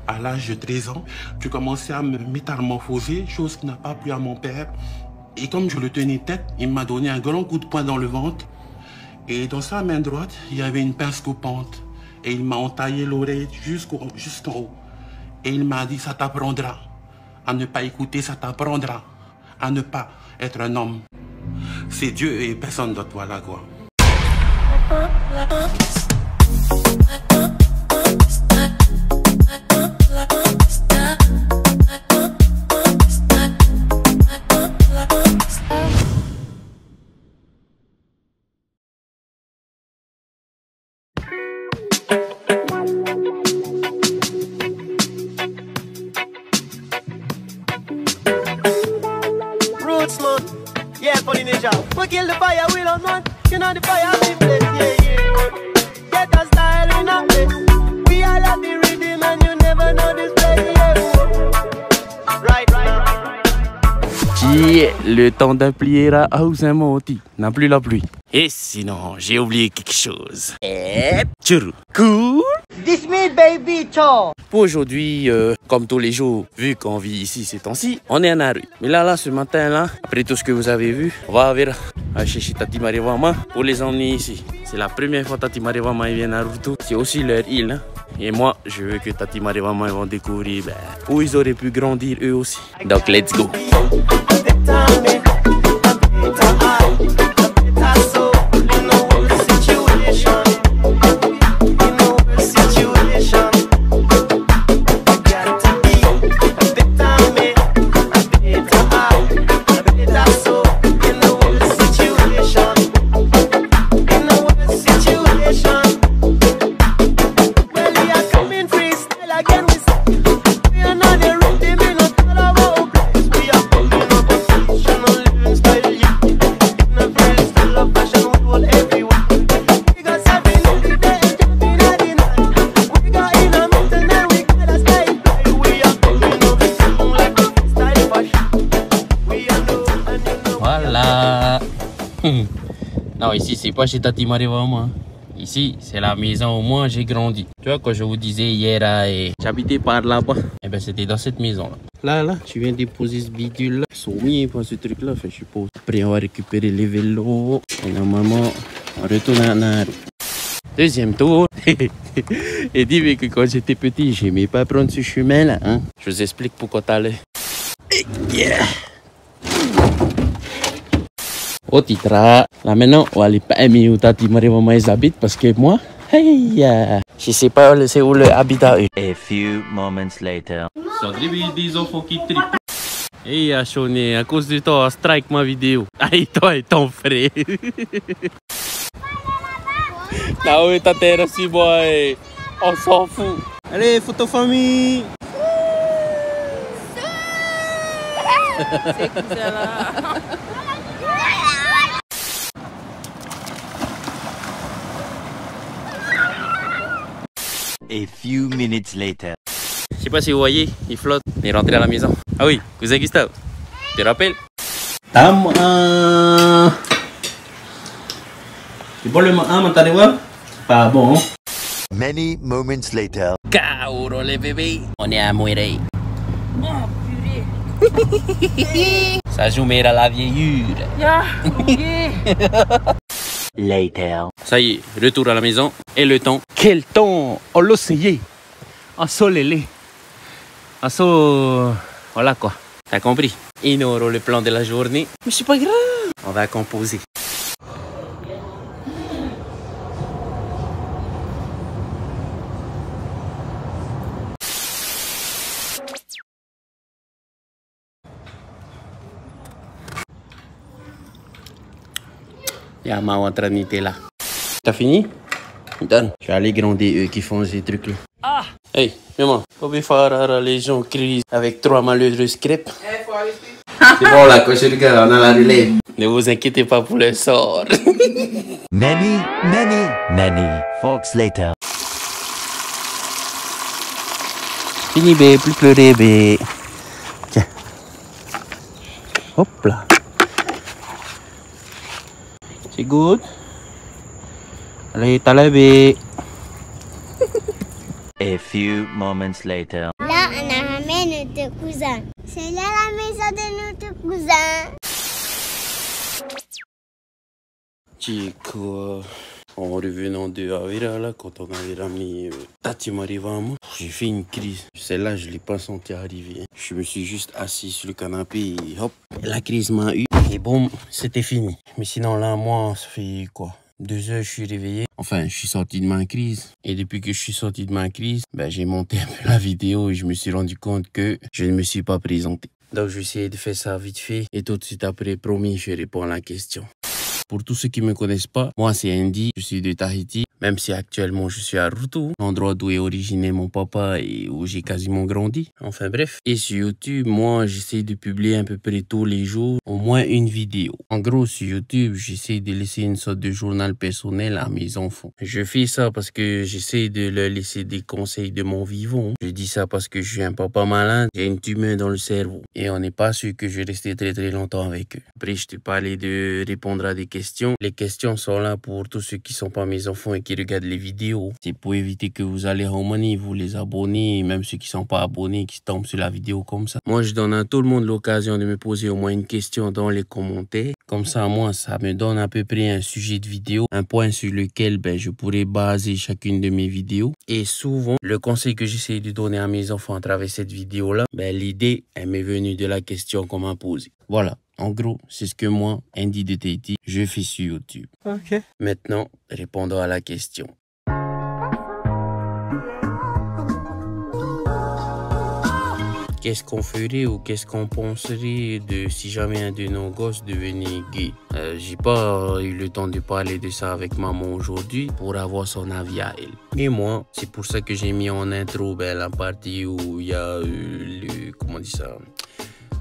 À l'âge de 13 ans, je commençais à me métamorphoser, chose qui n'a pas plu à mon père. Et comme je le tenais tête, il m'a donné un grand coup de poing dans le ventre. Et dans sa main droite, il y avait une pince coupante. Et il m'a entaillé l'oreille jusqu'en haut. Et il m'a dit, ça t'apprendra à ne pas écouter, ça t'apprendra à ne pas être un homme. C'est Dieu et personne d'autre, voilà quoi. Yeah, Polynesia. We kill the fire, we don't want. You know the fire, we play. Yeah, yeah. Get a style in a place. We all have the rhythm and you never know this play. Yeah. Right. Qui est le temps d'appliquer la house un moti? N'a plus la pluie. Et sinon, j'ai oublié quelque chose. Tchurou. Cool. This me baby cho. Pour aujourd'hui, comme tous les jours, vu qu'on vit ici ces temps-ci, on est en la rue. Mais là, ce matin-là, après tout ce que vous avez vu, on va aller chercher Tati Marivama pour les emmener ici. C'est la première fois que Tati Marivama vient à Naruto. C'est aussi leur île. Hein? Et moi, je veux que Tati Marivama vont découvrir où ils auraient pu grandir eux aussi. Donc, let's go. Voilà. Non, ici, c'est pas chez Tati Marivama. Ici, c'est la maison où moi j'ai grandi. Tu vois, quand je vous disais hier, j'habitais par là-bas. Et ben, c'était dans cette maison-là. Là, tu viens déposer ce bidule-là. Ils sont mis pour ce truc-là, je suppose. Après, on va récupérer les vélos. Et normalement, on retourne à Naru. Deuxième tour. Et dis-moi que quand j'étais petit, j'aimais pas prendre ce chemin-là. Hein? Je vous explique pourquoi t'allais. Yeah. Au titre, là maintenant, on va aller pas aimer où Tati Marivama habite parce que moi, je sais pas c'est où le habitat. A few moments later. Ça drive des enfants qui trippent. Et à Choné, à cause de toi, strike ma vidéo. Aïe, toi et ton frère. Là où est ta terre, si boy. On s'en fout. Allez, photo famille. C'est cousin là. A few minutes later. Je sais pas si vous voyez, il flotte. Il est rentré à la maison. Ah oui, cousin Gustave, tu te rappelles? C'est bon le t'as voir? Pas bon. Many moments later. Cauro les bébés. On est à mourir. Oh purée. Ça joue à la vieillure. Later. Ça y est, retour à la maison. Et le temps. Quel temps? On l'a essayé. Ensoleillé. Voilà quoi. T'as compris? Ignore le plan de la journée. Mais c'est pas grave. On va composer. Y'a ma entranité là. T'as fini? Donne. Je vais aller gronder eux qui font ces trucs là. Ah! Hey, maman, comment faire les gens crient avec 3 malheureuses crêpes? C'est bon là, quand je regarde, on a la relève. Ne vous inquiétez pas pour le sort. Many folks later. Fini bé, plus pleurer bé. Tiens. Hop là. C'est good. Allez, t'as la bé. A few moments later. Là, on a ramené notre cousin. C'est là la maison de notre cousin. Chico, en revenant de Avira, là, quand on avait ramené Tati Marivama, j'ai fait une crise. Celle-là, je ne l'ai pas senti arriver. Je me suis juste assis sur le canapé et hop, la crise m'a eu. Et boum, c'était fini. Mais sinon, là, moi, ça fait quoi? 2 heures, je suis réveillé. Enfin, je suis sorti de ma crise. Et depuis que je suis sorti de ma crise, ben, j'ai monté un peu la vidéo et je me suis rendu compte que je ne me suis pas présenté. Donc, je vais essayer de faire ça vite fait. Et tout de suite après, promis, je réponds à la question. Pour tous ceux qui ne me connaissent pas, moi c'est Andy, je suis de Tahiti, même si actuellement je suis à Rutu, l'endroit d'où est originaire mon papa et où j'ai quasiment grandi. Enfin bref. Et sur YouTube, moi j'essaie de publier à peu près tous les jours au moins une vidéo. En gros, sur YouTube, j'essaie de laisser une sorte de journal personnel à mes enfants. Je fais ça parce que j'essaie de leur laisser des conseils de mon vivant. Je dis ça parce que je suis un papa malade, j'ai une tumeur dans le cerveau. Et on n'est pas sûr que je vais rester très longtemps avec eux. Après, je te parlais de répondre à des questions. Les questions sont là pour tous ceux qui ne sont pas mes enfants et qui regardent les vidéos. C'est pour éviter que vous allez en money, vous les abonnez, et même ceux qui ne sont pas abonnés, qui tombent sur la vidéo comme ça. Moi, je donne à tout le monde l'occasion de me poser au moins une question dans les commentaires. Comme ça, moi, ça me donne à peu près un sujet de vidéo, un point sur lequel je pourrais baser chacune de mes vidéos. Et souvent, le conseil que j'essaie de donner à mes enfants à travers cette vidéo-là, l'idée, elle m'est venue de la question qu'on m'a posée. Voilà. En gros, c'est ce que moi, Andy de Tahiti, je fais sur YouTube. Ok. Maintenant, répondons à la question. Qu'est-ce qu'on ferait ou qu'est-ce qu'on penserait de si jamais un de nos gosses devenait gay? J'ai pas eu le temps de parler de ça avec maman aujourd'hui pour avoir son avis à elle. Mais moi, c'est pour ça que j'ai mis en intro la partie où il y a comment on dit ça?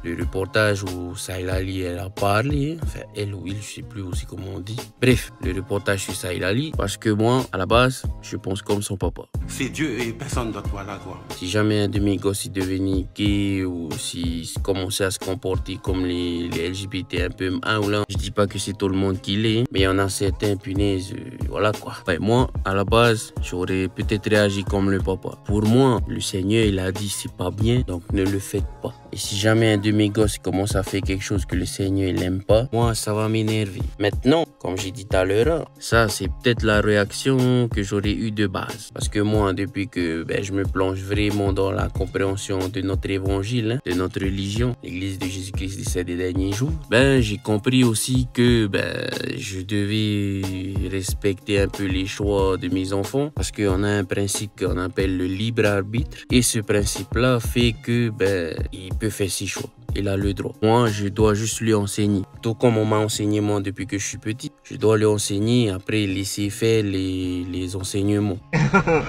Le reportage où Saïlali elle a parlé, enfin elle ou il, je sais plus aussi comment on dit. Bref, le reportage sur Saïlali, parce que moi, à la base, je pense comme son papa. C'est Dieu et personne d'autre, voilà quoi. Si jamais un de mes gosses devenait gay ou s'il commençait à se comporter comme les LGBT un peu un ou là, je dis pas que c'est tout le monde qui l'est, mais il y en a certains, punaises, voilà quoi. Enfin, moi, à la base, j'aurais peut-être réagi comme le papa. Pour moi, le Seigneur, il a dit c'est pas bien, donc ne le faites pas. Et si jamais un de mes gosses commence à faire quelque chose que le Seigneur n'aime pas, moi ça va m'énerver. Maintenant, comme j'ai dit tout à l'heure, ça c'est peut-être la réaction que j'aurais eue de base. Parce que moi, depuis que je me plonge vraiment dans la compréhension de notre évangile, de notre religion, l'église de Jésus-Christ de ces derniers jours, j'ai compris aussi que je devais respecter un peu les choix de mes enfants. Parce qu'on a un principe qu'on appelle le libre arbitre. Et ce principe-là fait que il peut faire ses choix. Il a le droit. Moi, je dois juste lui enseigner. Tout comme on m'a enseigné moi depuis que je suis petit. Je dois lui enseigner, après laisser faire les enseignements.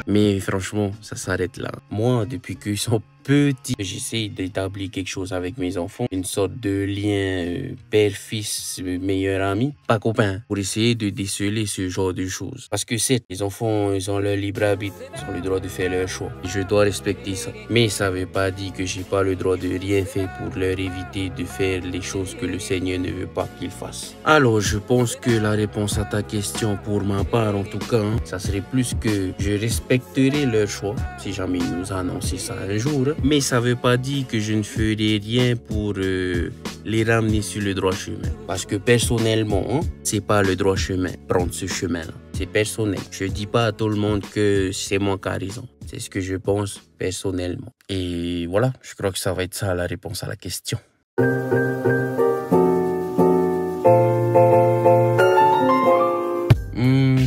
Mais franchement, ça s'arrête là. Moi, depuis qu'ils sont petits, j'essaie d'établir quelque chose avec mes enfants. Une sorte de lien père-fils, meilleur ami, pas copain. Pour essayer de déceler ce genre de choses. Parce que certes, les enfants, ils ont leur libre arbitre. Ils ont le droit de faire leur choix. Et je dois respecter ça. Mais ça ne veut pas dire que j'ai pas le droit de rien faire pour leur éviter de faire les choses que le Seigneur ne veut pas qu'ils fassent. Alors, je pense que la réponse à ta question, pour ma part en tout cas, ça serait plus que je respecterai leur choix, si jamais ils nous annoncent ça un jour. Mais ça ne veut pas dire que je ne ferai rien pour les ramener sur le droit chemin. Parce que personnellement, c'est pas le droit chemin, prendre ce chemin-là. C'est personnel. Je dis pas à tout le monde que c'est moi qui a raison. C'est ce que je pense personnellement. Et voilà, je crois que ça va être ça la réponse à la question.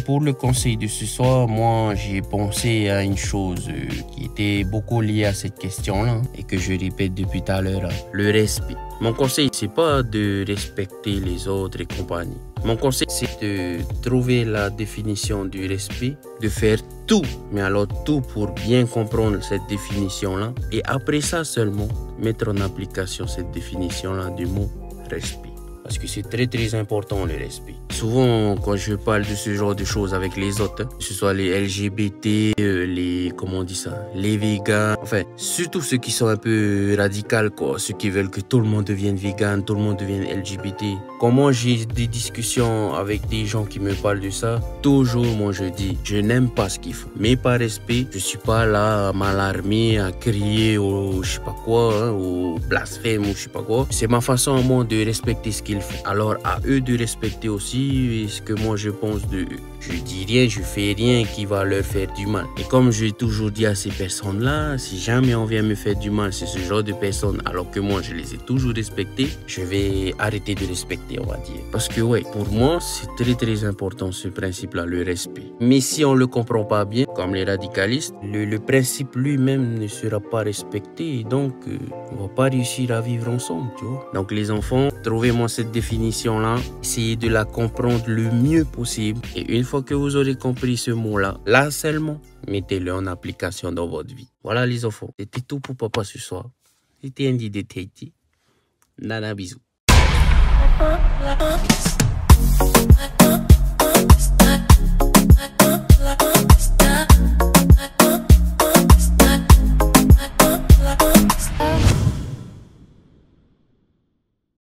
Pour le conseil de ce soir, moi j'ai pensé à une chose qui était beaucoup liée à cette question-là et que je répète depuis tout à l'heure, le respect. Mon conseil, c'est pas de respecter les autres et compagnie. Mon conseil, c'est de trouver la définition du respect, de faire tout, mais alors tout pour bien comprendre cette définition-là et après ça seulement, mettre en application cette définition-là du mot respect. Parce que c'est très important le respect. Souvent, quand je parle de ce genre de choses avec les autres, que ce soit les LGBT, comment on dit ça, les vegans, enfin, surtout ceux qui sont un peu radicaux, quoi, ceux qui veulent que tout le monde devienne vegan, tout le monde devienne LGBT. Quand moi j'ai des discussions avec des gens qui me parlent de ça, toujours moi je dis, je n'aime pas ce qu'ils font. Mais par respect, je suis pas là à m'alarmer, à crier au je sais pas quoi, hein, au blasphème ou je sais pas quoi. C'est ma façon à moi de respecter ce qu'ils font. Alors à eux de respecter aussi ce que moi je pense de eux. Je dis rien, je fais rien qui va leur faire du mal. Et comme j'ai toujours dit à ces personnes-là, si jamais on vient me faire du mal, c'est ce genre de personnes, alors que moi je les ai toujours respectées, je vais arrêter de respecter, on va dire. Parce que ouais, pour moi, c'est très important ce principe-là, le respect. Mais si on le comprend pas bien, comme les radicalistes, le principe lui-même ne sera pas respecté, et donc on va pas réussir à vivre ensemble, tu vois. Donc les enfants, trouvez-moi cette définition-là, essayez de la comprendre le mieux possible, et une fois que vous aurez compris ce mot-là, là seulement, mettez-le en application dans votre vie. Voilà les enfants, c'était tout pour papa ce soir. C'était Andy de Tahiti. Nana, bisous.